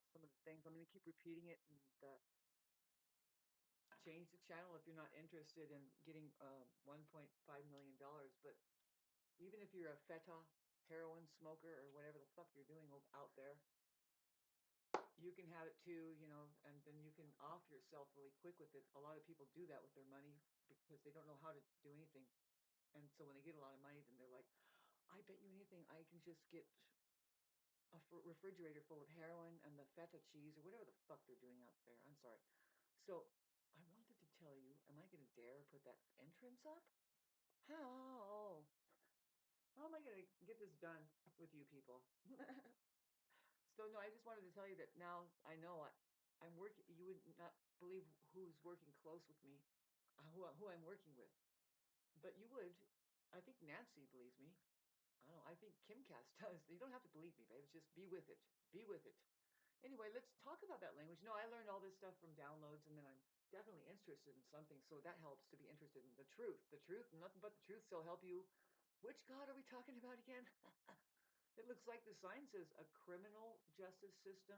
some of the things. I'm going to keep repeating it and change the channel if you're not interested in getting $1.5 million. But even if you're a feta heroin smoker or whatever the fuck you're doing out there, you can have it too, you know, and then you can off yourself really quick with it. A lot of people do that with their money because they don't know how to do anything. And so when they get a lot of money, then they're like, I bet you anything I can just get a refrigerator full of heroin and the feta cheese or whatever the fuck they're doing out there. I'm sorry. So I wanted to tell you, am I going to dare put that entrance up? How? How am I going to get this done with you people? So no, I just wanted to tell you that now I know I'm working. You would not believe who's working close with me, who I'm working with, but you would. I think Nancy believes me. I don't know. I think Kimcast does. You don't have to believe me, babe. It's just be with it. Be with it. Anyway, let's talk about that language. No, I learned all this stuff from downloads, and then I'm definitely interested in something, so that helps to be interested in the truth. The truth, nothing but the truth, still help you. Which God are we talking about again? It looks like the sign says a criminal justice system.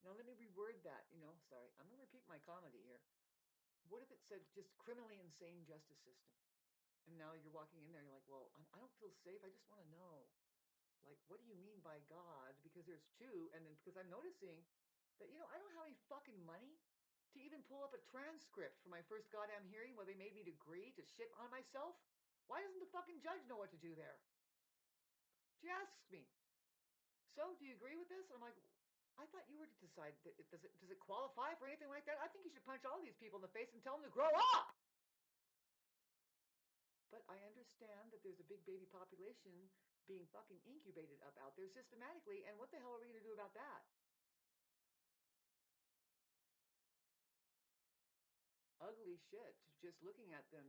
Now let me reword that. Sorry, I'm gonna repeat my comedy here. What if it said just criminally insane justice system? And now you're walking in there and you're like, well, I don't feel safe. I just want to know, like, what do you mean by God? Because there's two, and then because I'm noticing that I don't have any fucking money to even pull up a transcript for my first goddamn hearing where they made me to agree to shit on myself. Why doesn't the fucking judge know what to do there? She asks me, so do you agree with this? And I'm like, I thought you were to decide that does it qualify for anything like that? I think you should punch all these people in the face and tell them to grow up. But I understand that there's a big baby population being fucking incubated up out there systematically, and what the hell are we going to do about that? Ugly shit. Just looking at them,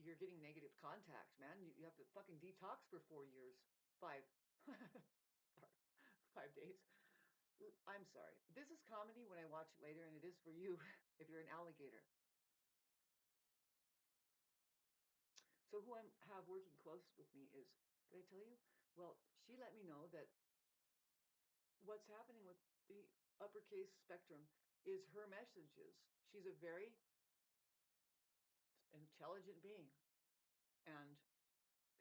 you're getting negative contact, man. You have to fucking detox for 4 years. 5. 5 days. I'm sorry. This is comedy when I watch it later, and it is for you if you're an alligator. So who I have working close with me is, did I tell you? Well, she let me know that what's happening with the uppercase spectrum is her messages. She's a very intelligent being. And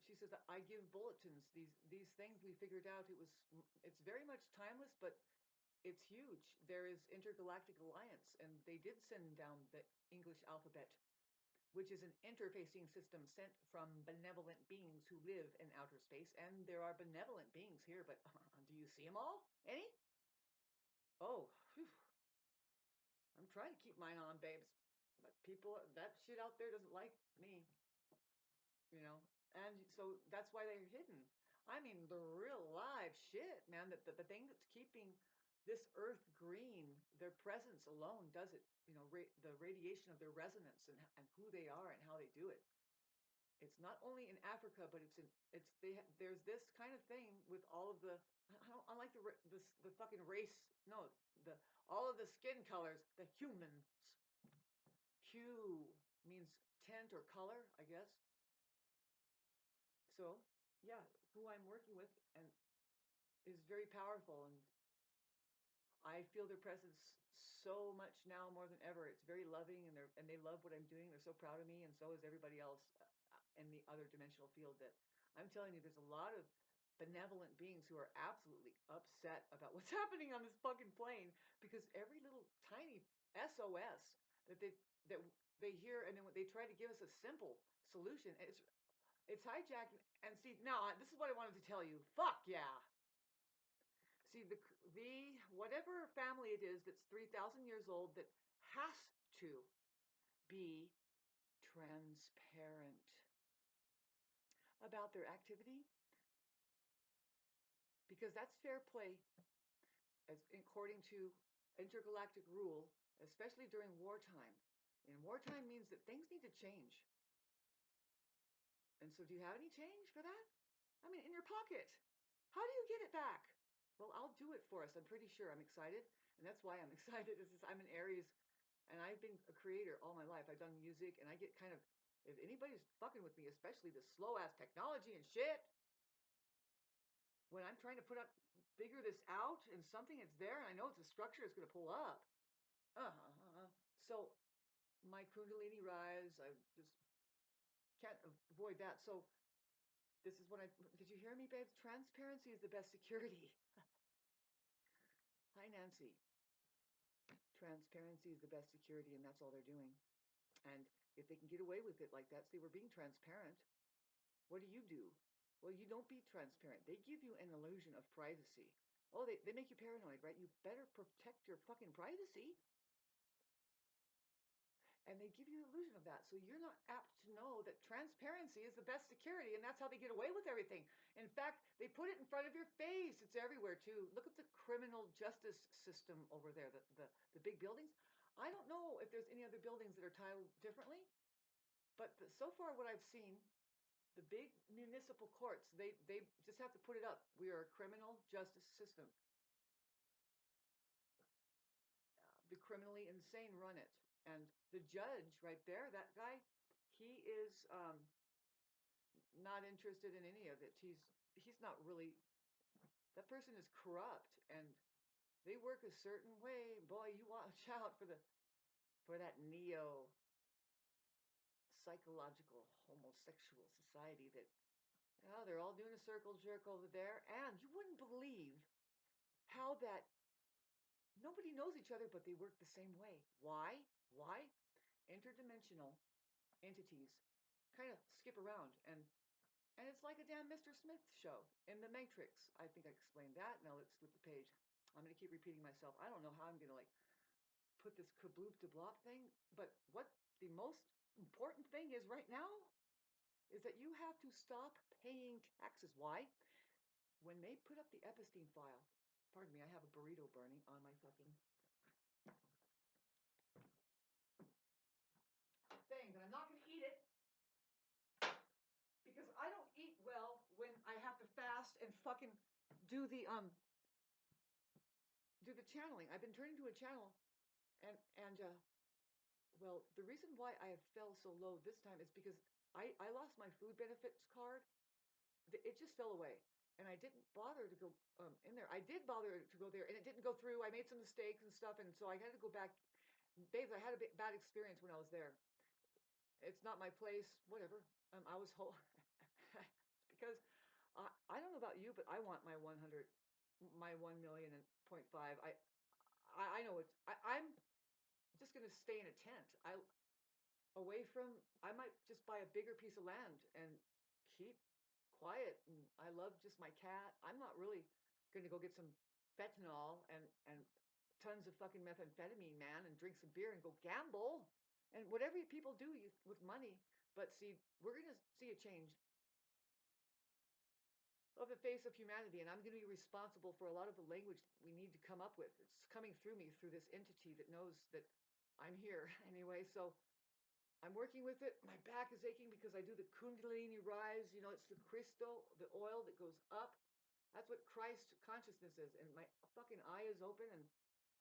she says that I give bulletins, these things we figured out. It's very much timeless, but it's huge. There is intergalactic alliance, and they did send down the English alphabet, which is an interfacing system sent from benevolent beings who live in outer space. And there are benevolent beings here, but do you see them all? Any? Oh, whew. I'm trying to keep mine on, babes. But people, that shit out there doesn't like me, you know? And so that's why they're hidden. I mean, the real live shit, man, the thing that's keeping this earth green, their presence alone does it. The radiation of their resonance and who they are and how they do it. It's not only in Africa, but there's this kind of thing with all of the, I don't unlike the fucking race, no, the all of the skin colors, the humans. Hue means tint or color, I guess. So yeah, who I'm working with and is very powerful, and I feel their presence so much now more than ever. It's very loving, and they love what I'm doing. They're so proud of me, and so is everybody else in the other dimensional field. That I'm telling you, there's a lot of benevolent beings who are absolutely upset about what's happening on this fucking plane, because every little tiny SOS that they hear, and then when they try to give us a simple solution, it's hijacking. And see, now this is what I wanted to tell you. Fuck yeah. See, the whatever family it is that's 3,000 years old that has to be transparent about their activity, because that's fair play, as according to intergalactic rule, especially during wartime. And wartime means that things need to change. And so, do you have any change for that? I mean, in your pocket. How do you get it back? Well, I'll do it for us. I'm pretty sure. I'm excited, and that's why I'm excited. I'm an Aries, and I've been a creator all my life. I've done music, and I get kind of If anybody's fucking with me, especially the slow ass technology and shit, when I'm trying to figure this out and something it's there and I know it's a structure, it's going to pull up. So my Kundalini rise, I just can't avoid that. So this is what did you hear me, babes? Transparency is the best security. Hi, Nancy. Transparency is the best security, and that's all they're doing. And if they can get away with it like that, see, we're being transparent. What do? Well, you don't be transparent. They give you an illusion of privacy. Oh, they make you paranoid, right? You better protect your fucking privacy. And they give you the illusion of that. So you're not apt to know that transparency is the best security, and that's how they get away with everything. In fact, they put it in front of your face. It's everywhere, too. Look at the criminal justice system over there, the big buildings. I don't know if there's any other buildings that are tiled differently, but so far what I've seen, the big municipal courts, they just have to put it up. We are a criminal justice system. The criminally insane run it. And the judge right there, that guy, he is not interested in any of it. He's not really, that person is corrupt and they work a certain way. Boy, you watch out for that neo psychological homosexual society that, they're all doing a circle jerk over there. And you wouldn't believe how that nobody knows each other, but they work the same way. Why? Interdimensional entities kind of skip around, and it's like a damn Mr. Smith show in the Matrix. I think I explained that. Now let's flip the page. I'm going to keep repeating myself. I don't know how I'm going to put this kabloop to blop thing, but what the most important thing is right now is that you have to stop paying taxes. Why? When they put up the Epstein file, pardon me, I have a burrito burning on my fucking thing, but I'm not going to eat it because I don't eat well when I have to fast and fucking do the channeling. I've been turning to a channel, and well, the reason why I have fell so low this time is because I lost my food benefits card. It just fell away, and I didn't bother to go in there. I did bother to go there, and it didn't go through. I made some mistakes and stuff, and so I had to go back. Babes, I had a bad experience when I was there. It's not my place. Whatever. I was whole because I don't know about you, but I want my 100, my 1,000,000 and 0.5. I know it's. I'm just gonna stay in a tent. I might just buy a bigger piece of land and keep quiet. And I love just my cat. I'm not really going to go get some fentanyl and tons of fucking methamphetamine, man, and drink some beer and go gamble and whatever people do with money. But see, we're going to see a change of the face of humanity, and I'm going to be responsible for a lot of the language we need to come up with. It's coming through me through this entity that knows that I'm here anyway. So I'm working with it. My back is aching because I do the Kundalini rise. It's the crystal, the oil that goes up. That's what Christ consciousness is. And my fucking eye is open. And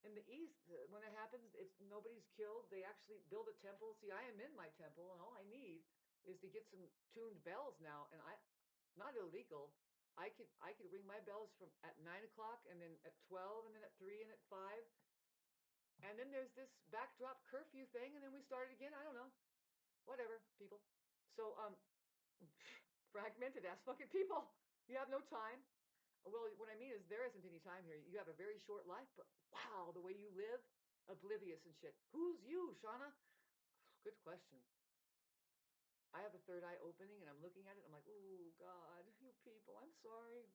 in the East, when it happens, it's nobody's killed. They actually build a temple. See, I am in my temple, and all I need is to get some tuned bells now. And not illegal. I could ring my bells from at 9 o'clock, and then at 12, and then at 3, and at 5. And then there's this backdrop curfew thing, and then we start it again. I don't know. Whatever, people. So, fragmented ass fucking people. You have no time. Well, what I mean is there isn't any time here. You have a very short life, but wow, the way you live, oblivious and shit. Who's you, Shauna? Good question. I have a third eye opening and I'm looking at it. I'm like, oh, God, you people, I'm sorry.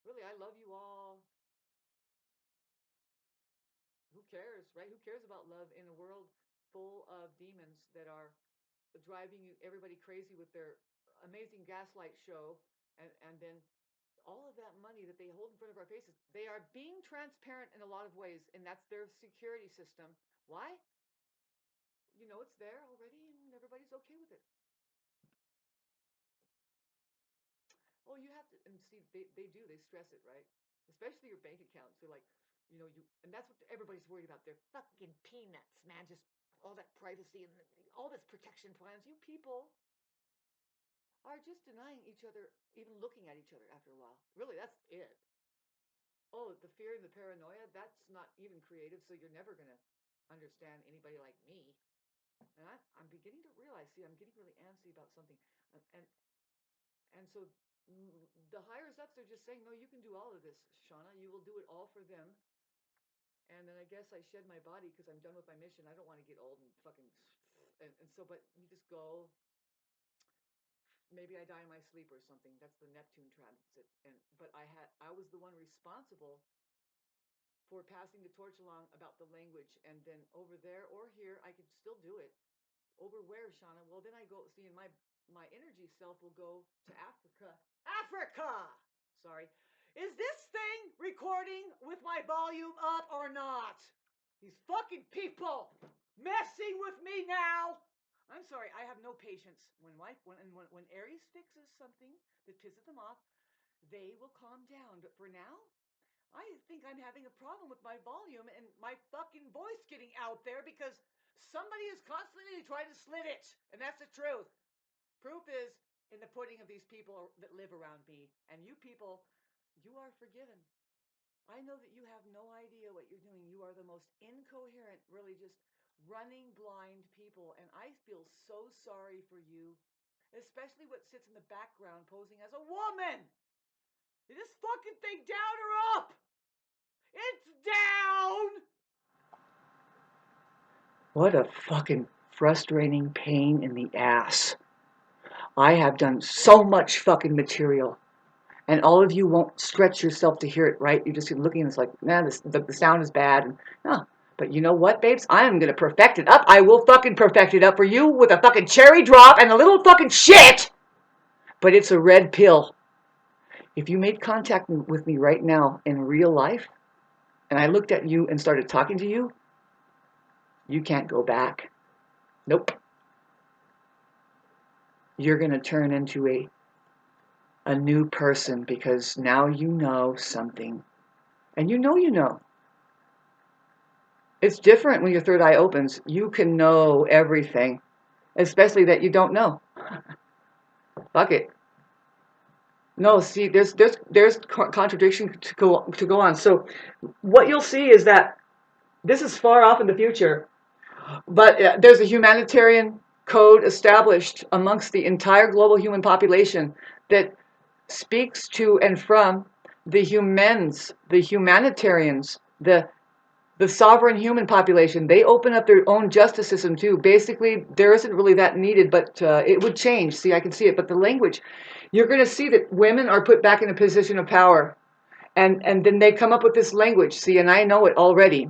Really, I love you all. Who cares, right? Who cares about love in a world full of demons that are driving everybody crazy with their amazing gaslight show, and then all of that money that they hold in front of our faces. They are being transparent in a lot of ways, and that's their security system. Why? It's there already, and everybody's okay with it. Oh, you have to, and see, they stress it, right? Especially your bank accounts. They're like, and that's what everybody's worried about. They're fucking peanuts, man. Just all that privacy and all this protection plans. You people are just denying each other, even looking at each other after a while. Really, that's it. Oh, the fear and the paranoia, that's not even creative, so you're never going to understand anybody like me. And I'm beginning to realize, see, I'm getting really antsy about something. And so the higher ups are just saying, no, you can do all of this, Shauna. You will do it all for them. And then I guess I shed my body because I'm done with my mission. I don't want to get old and fucking. And so, but you just go. Maybe I die in my sleep or something. That's the Neptune transit. But I was the one responsible for passing the torch along about the language. And then over there or here, I could still do it. Over where, Shauna? Well, then I go see, and my energy self will go to Africa. Africa! Sorry. Is this thing recording with my volume up or not? These fucking people messing with me now. I'm sorry, I have no patience. When Aries fixes something that pisses them off, they will calm down. But for now, I think I'm having a problem with my volume and my fucking voice getting out there because somebody is constantly trying to slit it. And that's the truth. Proof is in the pudding of these people that live around me. And you people, you are forgiven. I know that you have no idea what you're doing. You are the most incoherent, really just running blind people. And I feel so sorry for you, especially what sits in the background posing as a woman. Is this fucking thing down or up? It's down! What a fucking frustrating pain in the ass. I have done so much fucking material. And all of you won't stretch yourself to hear it, right? You're just looking and it's like, nah, the sound is bad. And, no. But you know what, babes? I am going to perfect it up. I will fucking perfect it up for you with a fucking cherry drop and a little fucking shit! But it's a red pill. If you made contact with me right now in real life, and I looked at you and started talking to you, you can't go back. Nope. You're going to turn into a new person because now you know something. And you know. It's different when your third eye opens. You can know everything, especially that you don't know. Fuck it. No, see, there's contradiction to go on. So what you'll see is that this is far off in the future, but there's a humanitarian code established amongst the entire global human population that speaks to and from the humans, the humanitarians, the sovereign human population. They open up their own justice system too. Basically, there isn't really that needed, but it would change. See, I can see it. But the language, you're going to see that women are put back in a position of power. And then they come up with this language. See, and I know it already.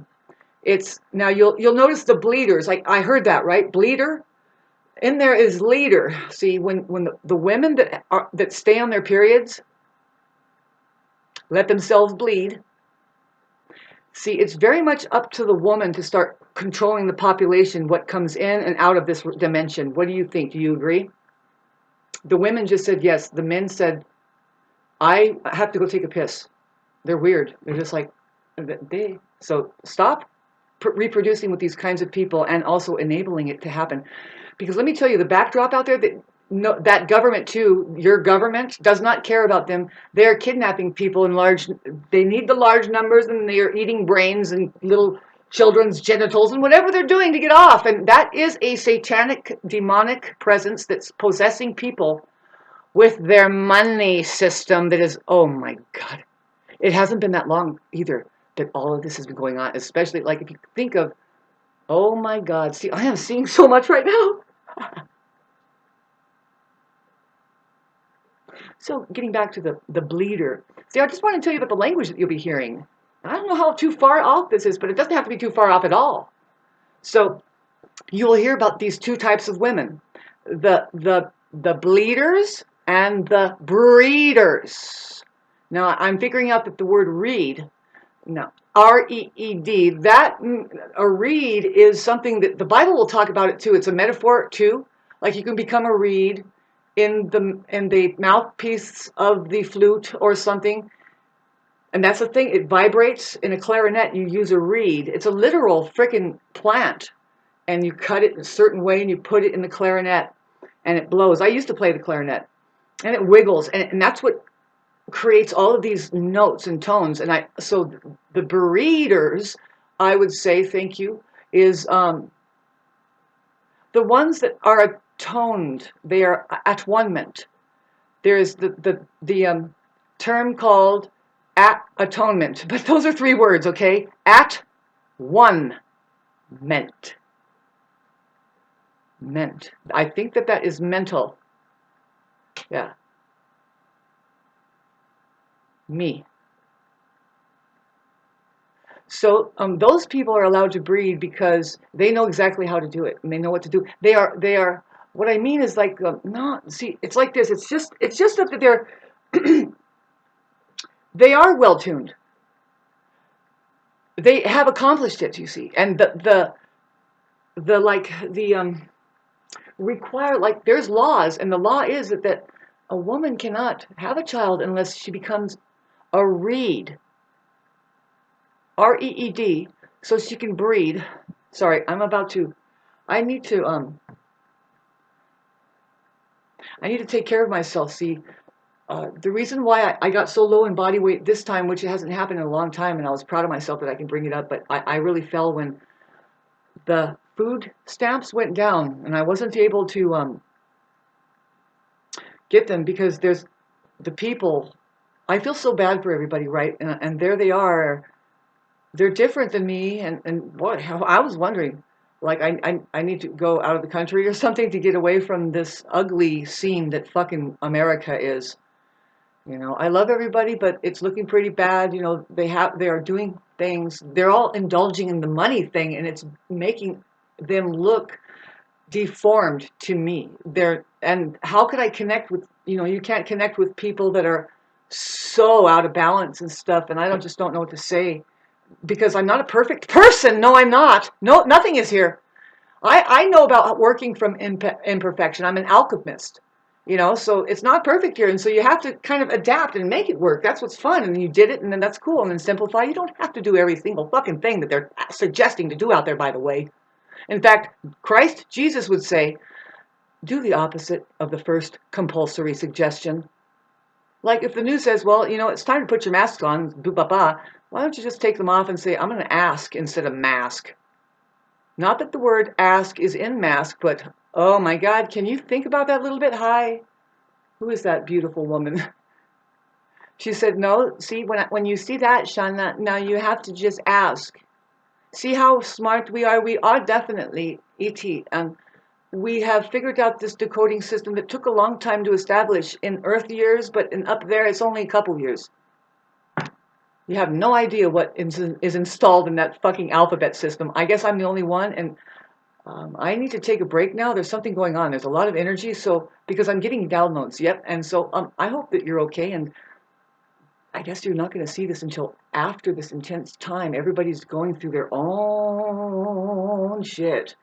It's now you'll notice the bleeders. Like I heard that, right? Bleeder. In there is leader. See, when the women that stay on their periods let themselves bleed. See, it's very much up to the woman to start controlling the population, what comes in and out of this dimension. What do you think? Do you agree? The women just said yes. The men said, I have to go take a piss. They're weird. They're just like, so stop reproducing with these kinds of people and also enabling it to happen. Because let me tell you, the backdrop out there, that government too, your government does not care about them. They're kidnapping people in they need the large numbers and they are eating brains and little children's genitals and whatever they're doing to get off. And that is a satanic, demonic presence that's possessing people with their money system that is, oh my God. It hasn't been that long either that all of this has been going on, especially like if you think of, oh my God, see, I am seeing so much right now. So getting back to the bleeder. See, I just want to tell you about the language that you'll be hearing. I don't know how too far off this is, but it doesn't have to be too far off at all. So you will hear about these two types of women. The bleeders and the breeders. Now, I'm figuring out that the word reed, no, R-E-E-D, that a reed is something that the Bible will talk about it too. It's a metaphor too. Like you can become a reed in the mouthpiece of the flute or something. And that's the thing, it vibrates in a clarinet. You use a reed. It's a literal freaking plant. and you cut it a certain way and you put it in the clarinet and it blows. I used to play the clarinet and it wiggles, and that's what creates all of these notes and tones. And so the breeders, I would say, thank you, is the ones that are attoned. They are atonement. There's the term called atonement, but those are 3 words, okay? At one meant. I think that is mental. Yeah. Me. So those people are allowed to breed because they know exactly how to do it, and they know what to do. They are. What I mean is like no. See, it's like this. It's just that they're they are well tuned. They have accomplished it, you see, and the require, like, there's laws, and the law is that a woman cannot have a child unless she becomes a reed. REED, so she can breed. Sorry, I need to take care of myself. See, the reason why I got so low in body weight this time, which hasn't happened in a long time, and I was proud of myself that I can bring it up, but I really fell when the food stamps went down, and I wasn't able to get them because there's the people. I feel so bad for everybody, right? And there they are. They're different than me, and what? I was wondering, like, I need to go out of the country or something to get away from this ugly scene that fucking America is. You know, I love everybody, but it's looking pretty bad. You know, they are doing things. They're all indulging in the money thing, and it's making them look deformed to me. And how could I connect with, you can't connect with people that are so out of balance and stuff, and I just don't know what to say. Because I'm not a perfect person. No, I'm not. No, nothing is here. I know about working from imperfection. I'm an alchemist, so it's not perfect here. And so you have to kind of adapt and make it work. That's what's fun. And you did it, and then that's cool. And then simplify. You don't have to do every single fucking thing that they're suggesting to do out there, by the way. In fact, Jesus would say, do the opposite of the first compulsory suggestion. Like if the news says, well, it's time to put your masks on, why don't you just take them off and say, I'm going to ask instead of mask? Not that the word ask is in mask, but oh my God, can you think about that a little bit? Hi, who is that beautiful woman? She said, no, see, when you see that, Shana, now you have to just ask. See how smart we are? We are definitely ET. And we have figured out this decoding system that took a long time to establish in Earth years, but up there it's only a couple years. You have no idea what is installed in that fucking alphabet system. I guess I'm the only one, and I need to take a break now. There's something going on. There's a lot of energy, because I'm getting downloads. Yep, and so I hope that you're okay, and I guess you're not going to see this until after this intense time. Everybody's going through their own shit.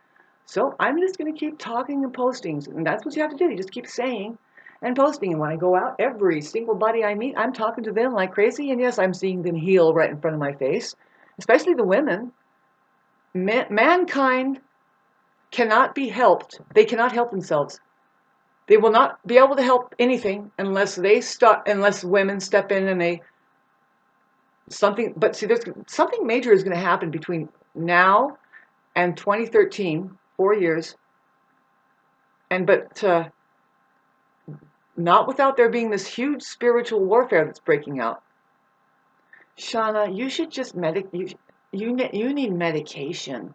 So I'm just going to keep talking and posting, and that's what you have to do. You just keep saying and posting. And when I go out, every single buddy I meet, I'm talking to them like crazy. And yes, I'm seeing them heal right in front of my face, especially the women. Mankind cannot be helped. They cannot help themselves. They will not be able to help anything unless women step in and but see, there's something major is going to happen between now and 2013, 4 years. But not without there being this huge spiritual warfare that's breaking out. Shauna, you should just you need medication.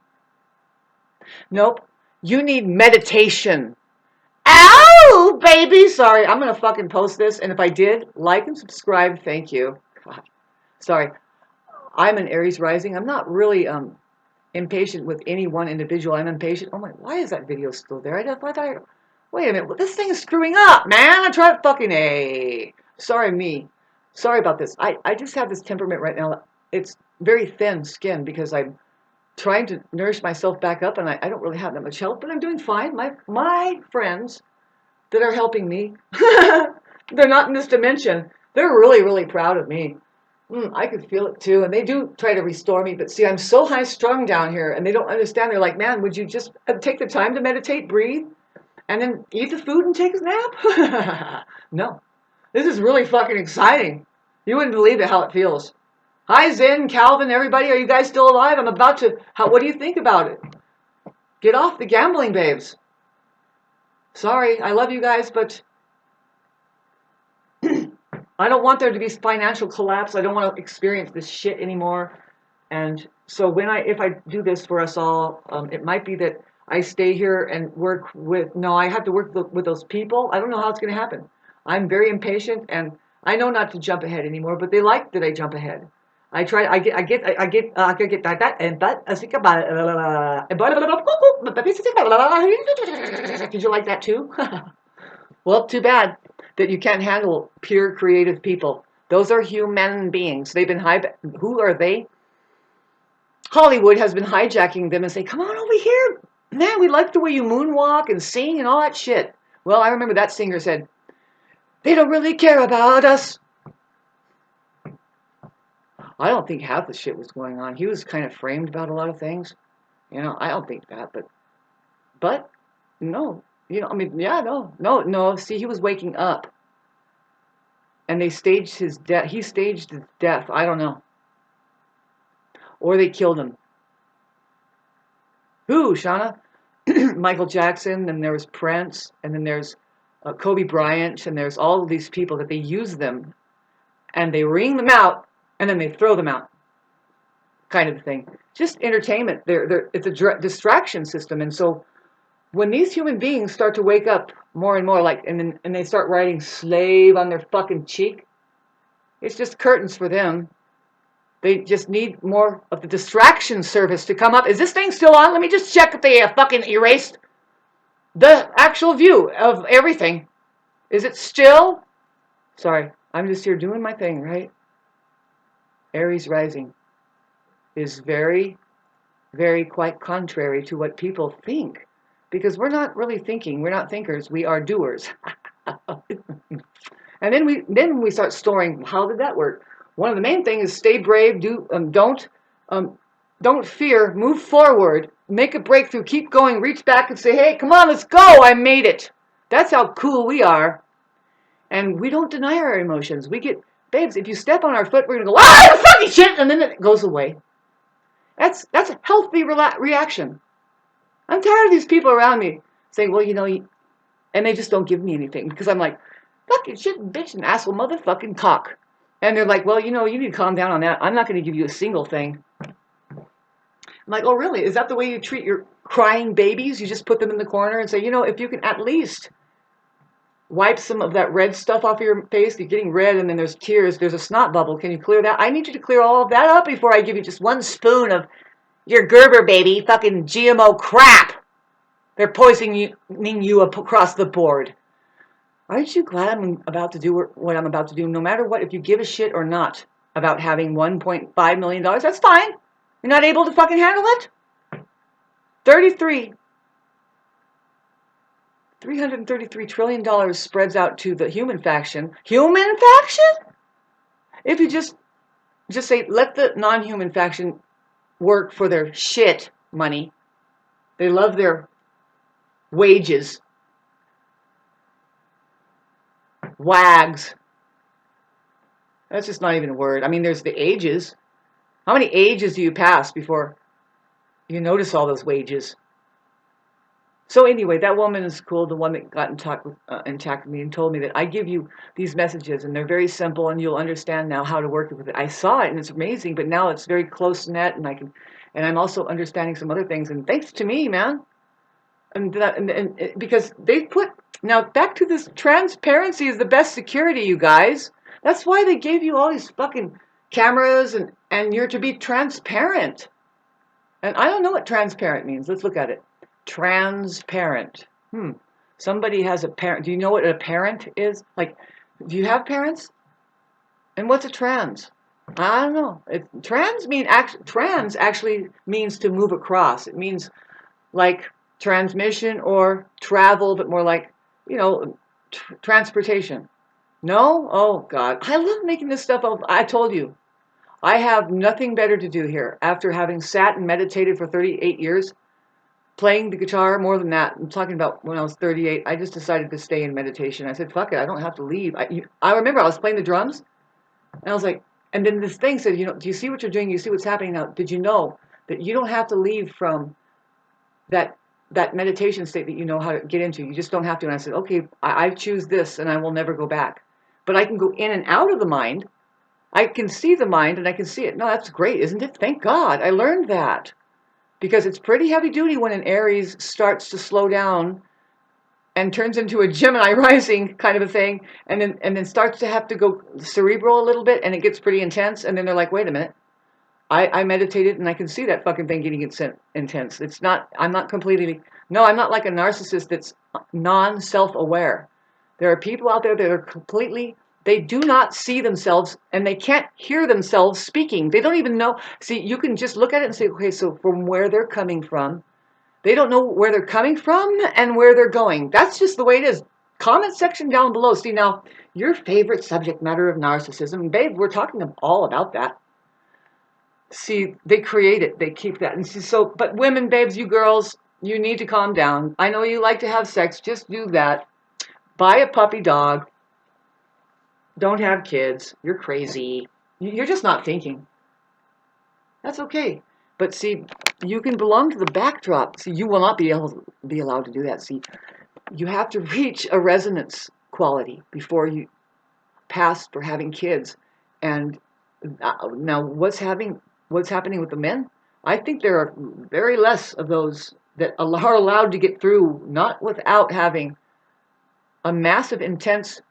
Nope, you need meditation. Ow, baby! Sorry, I'm gonna fucking post this, and if I did, like and subscribe. Thank you. God, sorry. I'm an Aries rising. I'm not really impatient with any one individual. I'm impatient. Oh my, why is that video still there? Wait a minute, this thing is screwing up, man. I tried fucking Sorry about this. I just have this temperament right now. It's very thin skin because I'm trying to nourish myself back up, and I don't really have that much help, but I'm doing fine. My friends that are helping me, they're not in this dimension. They're really, really proud of me. I could feel it too, and they do try to restore me, but see, I'm so high strung down here, and they don't understand. They're like, man, would you just take the time to meditate, breathe, and then eat the food and take a nap? No, this is really fucking exciting. You wouldn't believe it how it feels. Hi, Zen, Calvin, everybody, are you guys still alive? I'm about to, what do you think about it? Get off the gambling, babes. Sorry, I love you guys, but I don't want there to be financial collapse. I don't want to experience this shit anymore. And so if I do this for us all, it might be that I stay here and work with, no, I have to work with those people. I don't know how it's going to happen. I'm very impatient, and I know not to jump ahead anymore, but they like that I jump ahead. I get that, and but I think about it. Did you like that too? Well, too bad that you can't handle pure creative people. Those are human beings. They've been who are they? Hollywood has been hijacking them and saying, come on over here. Man, we like the way you moonwalk and sing and all that shit. Well, I remember that singer said, they don't really care about us. I don't think half the shit was going on. He was kind of framed about a lot of things. I don't think that, but no. I mean, yeah, no. See, he was waking up. And they staged his death. He staged his death. I don't know. Or they killed him. Who, Shauna? Michael Jackson, and there was Prince, and then there's Kobe Bryant, and there's all of these people that they use them, and they wring them out, and then they throw them out, kind of thing. Just entertainment. It's a distraction system, and so when these human beings start to wake up more and more, and they start writing slave on their fucking cheek, it's just curtains for them. They just need more of the distraction service to come up. Is this thing still on? Let me just check if they fucking erased the actual view of everything. Is it still? Sorry, I'm just here doing my thing, right? Aries rising is very, very quite contrary to what people think. Because we're not really thinking. We're not thinkers. We are doers. And then we start storing. How did that work? One of the main things is stay brave. Don't fear. Move forward. Make a breakthrough. Keep going. Reach back and say, "Hey, come on, let's go! I made it." That's how cool we are. And we don't deny our emotions. We get, babes. If you step on our foot, we're gonna go, "Ah, fucking shit!" and then it goes away. That's a healthy reaction. I'm tired of these people around me saying, "Well, and they just don't give me anything because I'm like, fucking shit, bitch, and asshole, motherfucking cock. And they're like, well, you need to calm down on that. I'm not going to give you a single thing. I'm like, oh, really? Is that the way you treat your crying babies? You just put them in the corner and say, if you can at least wipe some of that red stuff off of your face, you're getting red, and then there's tears, there's a snot bubble. Can you clear that? I need you to clear all of that up before I give you just one spoon of your Gerber baby fucking GMO crap. They're poisoning you across the board. Aren't you glad I'm about to do what I'm about to do? No matter what, if you give a shit or not about having $1.5 million, that's fine. You're not able to fucking handle it? $333 trillion spreads out to the human faction. Human faction? If you just say, let the non-human faction work for their shit money. They love their wages. Wags. That's just not even a word. I mean, there's the ages. How many ages do you pass before you notice all those wages? So anyway, that woman is cool, the one that got in touch with me and told me that I give you these messages, and they're very simple, and you'll understand now how to work with it. I saw it, and it's amazing, but now it's very close net, and I'm also understanding some other things, and thanks to me, man. And because they put, now back to this, transparency is the best security, you guys. That's why they gave you all these fucking cameras, and you're to be transparent. And I don't know what transparent means. Let's look at it. Transparent. Somebody has a parent. Do you know what a parent is? Like, do you have parents? And what's a trans? I don't know. Trans actually means to move across. It means like transmission or travel, but more like, transportation. No? Oh, God. I love making this stuff up. I told you. I have nothing better to do here after having sat and meditated for 38 years, playing the guitar more than that. I'm talking about when I was 38. I just decided to stay in meditation. I said, fuck it, I don't have to leave. I remember I was playing the drums, and I was like, and then this thing said, you know, do you see what you're doing? You see what's happening now? Did you know that you don't have to leave from that meditation state that you know how to get into? You just don't have to. And I said, okay, I choose this, and I will never go back. But I can go in and out of the mind. I can see the mind, and I can see it. No, that's great, isn't it? Thank God I learned that. Because it's pretty heavy duty when an Aries starts to slow down and turns into a Gemini rising kind of a thing, and then starts to have to go cerebral a little bit, and it gets pretty intense, and then they're like, wait a minute, I meditated and I can see that fucking thing getting intense. It's not, I'm not completely, no, I'm not like a narcissist that's non-self-aware. There are people out there that are completely, they do not see themselves and they can't hear themselves speaking. They don't even know. See, you can just look at it and say, okay, so from where they're coming from, they don't know where they're coming from and where they're going. That's just the way it is. Comment section down below. See, now, your favorite subject matter of narcissism. Babe, we're talking all about that. See, they create it. They keep that. And so, but women, babes, you girls, you need to calm down. I know you like to have sex. Just do that. Buy a puppy dog. Don't have kids. You're crazy. You're just not thinking. That's okay. But see, you can belong to the backdrop. See, you will not be allowed to do that. See, you have to reach a resonance quality before you pass for having kids. And now, what's happening with the men? I think there are very less of those that are allowed to get through, not without having a massive, intense.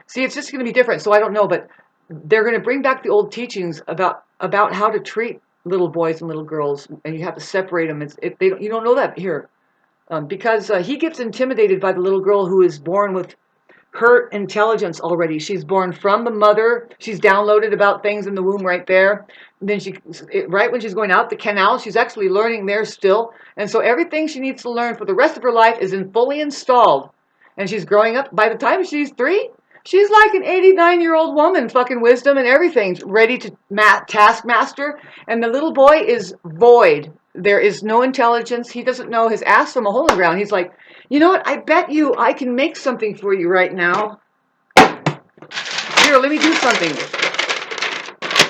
See, it's just going to be different. So I don't know, but they're going to bring back the old teachings about how to treat little boys and little girls, and you have to separate them. You don't know that here, because he gets intimidated by the little girl who is born with her intelligence already. She's born from the mother. She's downloaded about things in the womb right there. And then right when she's going out the canal, she's actually learning there still. And so everything she needs to learn for the rest of her life is fully installed. And she's growing up. By the time she's 3, she's like an 89-year-old woman, fucking wisdom and everything, ready to taskmaster. And the little boy is void. There is no intelligence. He doesn't know his ass from a hole in the ground. He's like, you know what? I bet you I can make something for you right now. Here, let me do something.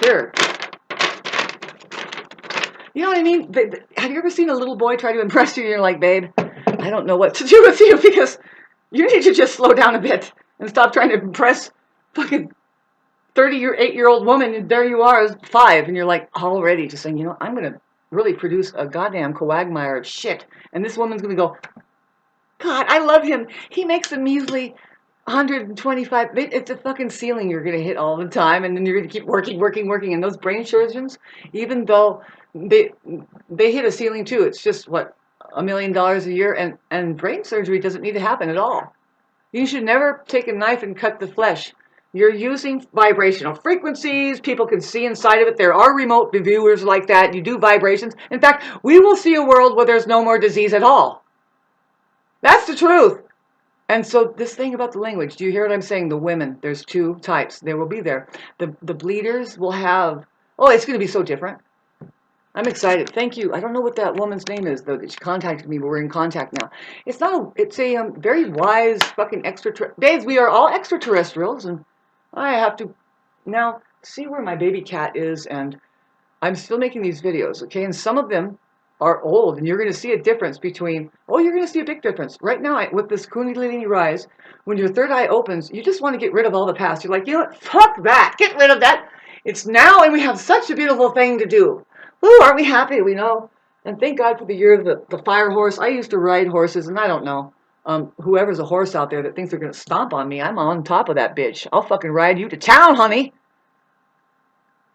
Here. You know what I mean? Have you ever seen a little boy try to impress you and you're like, babe, I don't know what to do with you because you need to just slow down a bit and stop trying to impress fucking 38-year-old woman. And there you are, 5, and you're like already just saying, you know, I'm going to really produce a goddamn quagmire of shit. And this woman's going to go, God, I love him. He makes a measly 125. It's a fucking ceiling you're going to hit all the time. And then you're going to keep working. And those brain surgeons, even though they hit a ceiling too, it's just, what, $1 million a year. And brain surgery doesn't need to happen at all. You should never take a knife and cut the flesh. You're using vibrational frequencies. People can see inside of it. There are remote viewers like that. You do vibrations. In fact, we will see a world where there's no more disease at all. That's the truth. And so this thing about the language, do you hear what I'm saying? The women, there's 2 types. They will be there. The bleeders will have, oh, it's going to be so different. I'm excited. Thank you. I don't know what that woman's name is, though, that she contacted me, but we're in contact now. It's not it's a very wise fucking extraterrestrial. Babes, we are all extraterrestrials, and I have to now see where my baby cat is, and I'm still making these videos, okay? And some of them are old, and you're going to see a difference between, oh, you're going to see a big difference. Right now, with this Kundalini rise, when your third eye opens, you just want to get rid of all the past. You're like, you know what, fuck that, get rid of that. It's now, and we have such a beautiful thing to do. Woo, aren't we happy? We know. And thank God for the year of the fire horse. I used to ride horses, and I don't know. Whoever's a horse out there that thinks they're going to stomp on me, I'm on top of that bitch. I'll fucking ride you to town, honey.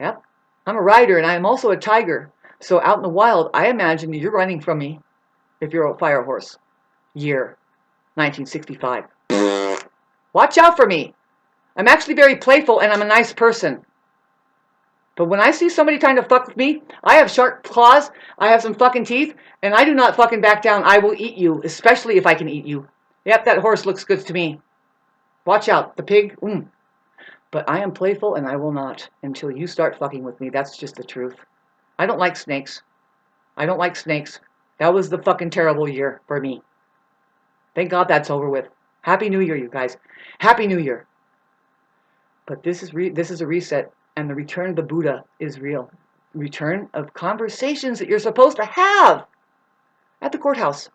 Yep. I'm a rider, and I am also a tiger. So out in the wild, I imagine you're running from me if you're a fire horse. Year 1965. Watch out for me. I'm actually very playful, and I'm a nice person. But when I see somebody trying to fuck with me, I have sharp claws, I have some fucking teeth, and I do not fucking back down. I will eat you, especially if I can eat you. Yep, that horse looks good to me. Watch out. The pig, But I am playful and I will not until you start fucking with me. That's just the truth. I don't like snakes. I don't like snakes. That was the fucking terrible year for me. Thank God that's over with. Happy New Year, you guys. Happy New Year. But this is a reset, and the return of the Buddha is real. Return of conversations that you're supposed to have at the courthouse.